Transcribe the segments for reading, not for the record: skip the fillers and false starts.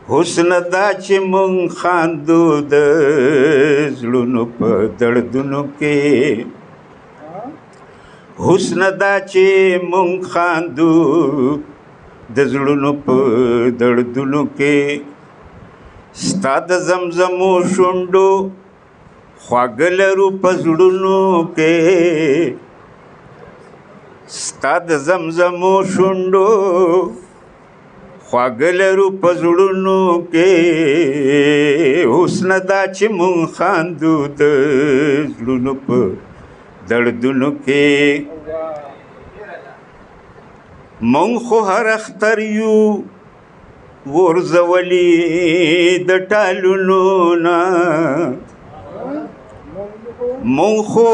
حسن دا چې مونږ خاندو د زړونو په دردونو کې حسن دا چې مونږ خاندو د زړونو په دردونو کې ستا د زمزمو شونډو خواږه لرو په زړونو کې ستا د زمزمو شونډو خواږه لرو په زړونو کې حسن دا چې مونږ خاندو د زړونو په دردونو کې مونږ خو هر اختر یو غورځولي د ټالونو نه مونږ خو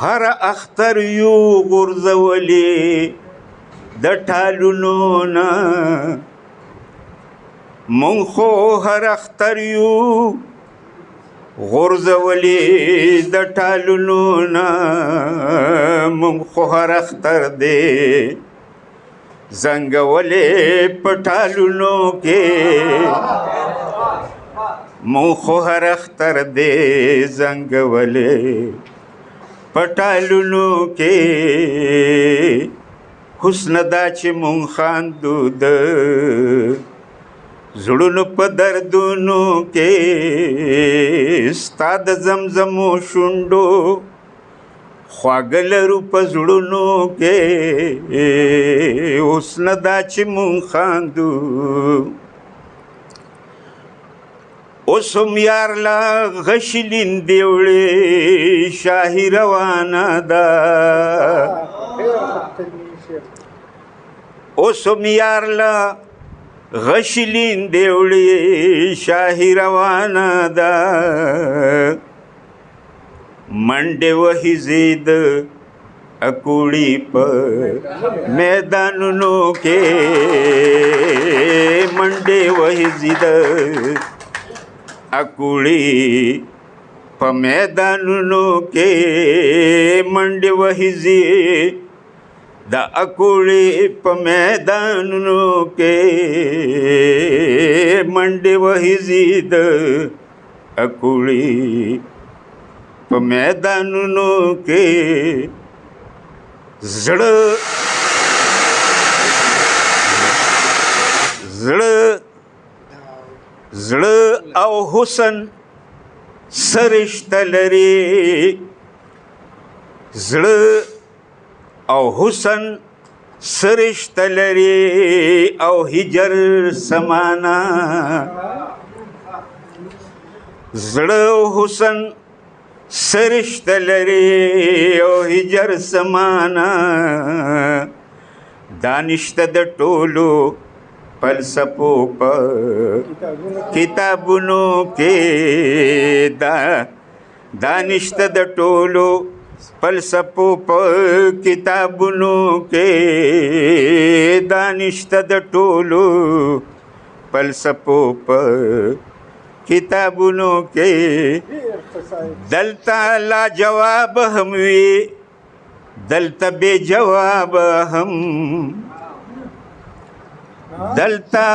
هر اختر یو غورځولي د ټالونو نه مونږ خو هر اختر یو غورځولي د ټالونو نه مونږ خو هر اختر دی زنګولې په ټالونو کې مونږ خو هر اختر دی زنګولې په ټالونو کې حسن دا چې مونږ خاندو د زړونو په دردونو کې ستا د زمزمو شونډو خواږه لرو په زړونو کې حسن دا چې مونږ خاندو اوس هم یار لا غشي لیندې وړې شاهي روانه ده اوس هم یار له غشي لیندې وړې شاهي روانه ده منډې وهي زید اکوړي په میدانونو کې منډې وهي زید اکوړي په میدانونو کې منډې وهي زید د اکوړي په میدانونو کې منډې وهي زید اکوړي په میدانونو کې زړه او حسن سرشته لري زړه او حسن سرشته لري او هجر سمانا زړه او حسن سرشته لري او هجر سمانا دانشته د ټولو فلسفو په کتابونو کې دانشته د ټولو فلسفو په کتابونو کې دانشته د ټولو فلسفو په کتابونو کې دلته لا جواب هم وي دلته بے جواب هم دلته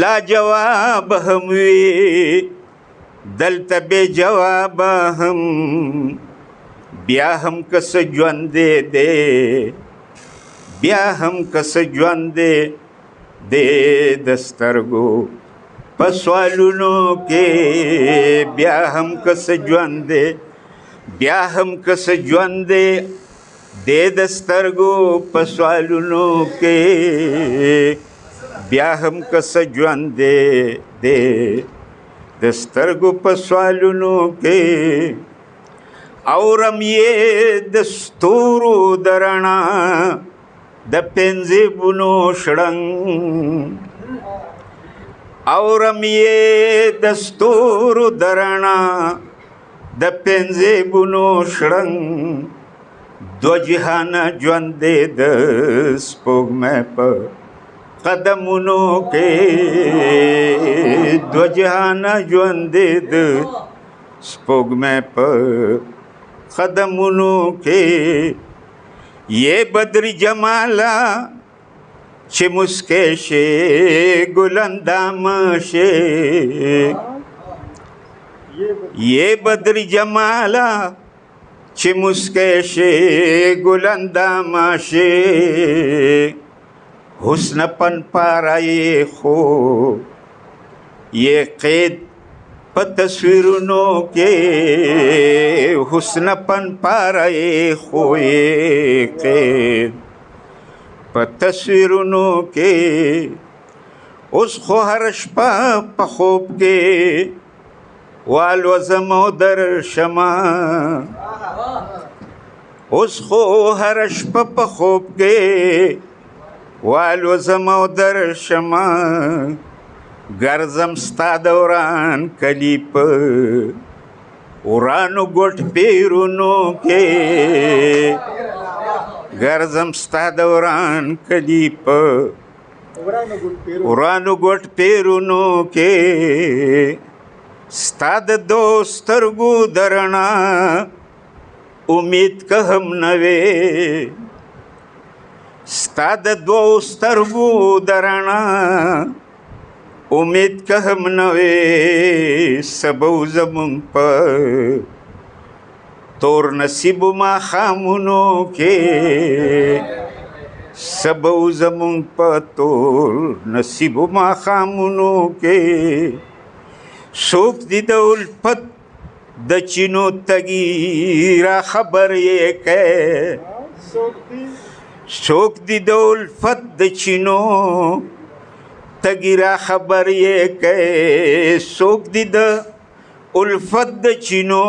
لا جواب هم وي دلته بے جواب هم بیا هم کس ژوندې دی بیا هم کس ژوندې دی د سترګو په سوالونو کې بیا هم کس ژوندې بیا هم کس ژوندې دی د سترګو په سوالونو کې بیا هم کس ژوندې دی د سترګو په سوالونو کې اورم یې د ستورو د رڼا د پنځېبونو شړنګ اورم یې د ستورو د رڼا د پنځېبونو شړنګ دو جهانه ژوندې د سپوږمۍ په قدمونو کې دو جهانه ژوندې د سپوږمۍ په قدمونو کې ये बद्री जमाला چې مسکې شي ګلندام شي ये बद्री जमाला چې مسکې شي ګلندام شي حسن پن پارای خو ये قید په تصویرونو کې حسن پن پارای خو ये قید په تصویرونو کې اوس خو هر شپه په خوب کې والوزم او درشمه اوس خو هر شپه په خوب کې والوزم او درشمه ګرځم ستا دوران کلي په ورانو ګوټ پیرونو کې ګرځم ستا دوران کلي په ورانو ګوټ پیرونو کې ستا د دوست سترګو د رڼا امید که هم نه وې ستا د دوست سترګو د رڼا امید که هم نه وې سبو زمونږ په تور نصیبو ماښامونو کې سبو زمونږ په تور نصیبو ماښامونو کې څوک دي د الفت د چینو تګي را خبر یې کې څوک دي د الفت د چینو تګي را خبر یې کې څوک دي د الفت د چینو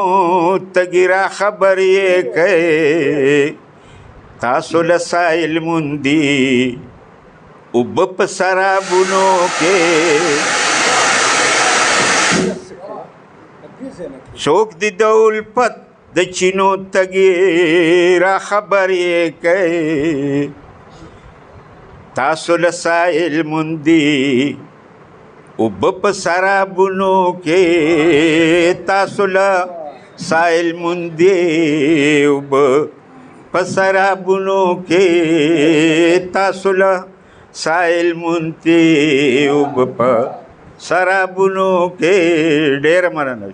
تګي را خبر یې کې تاسو له سایل موندي اوبه په سرابونو کې څوک دي د الفت د چینو تګي را خبر یې کې تاسو له سایل موندي اوبه په سرابونو کې تاسو له سایل موندي اوبه په سرابونو کې تاسو له سایل موندي اوبه په سرابونو کې ډېره مننه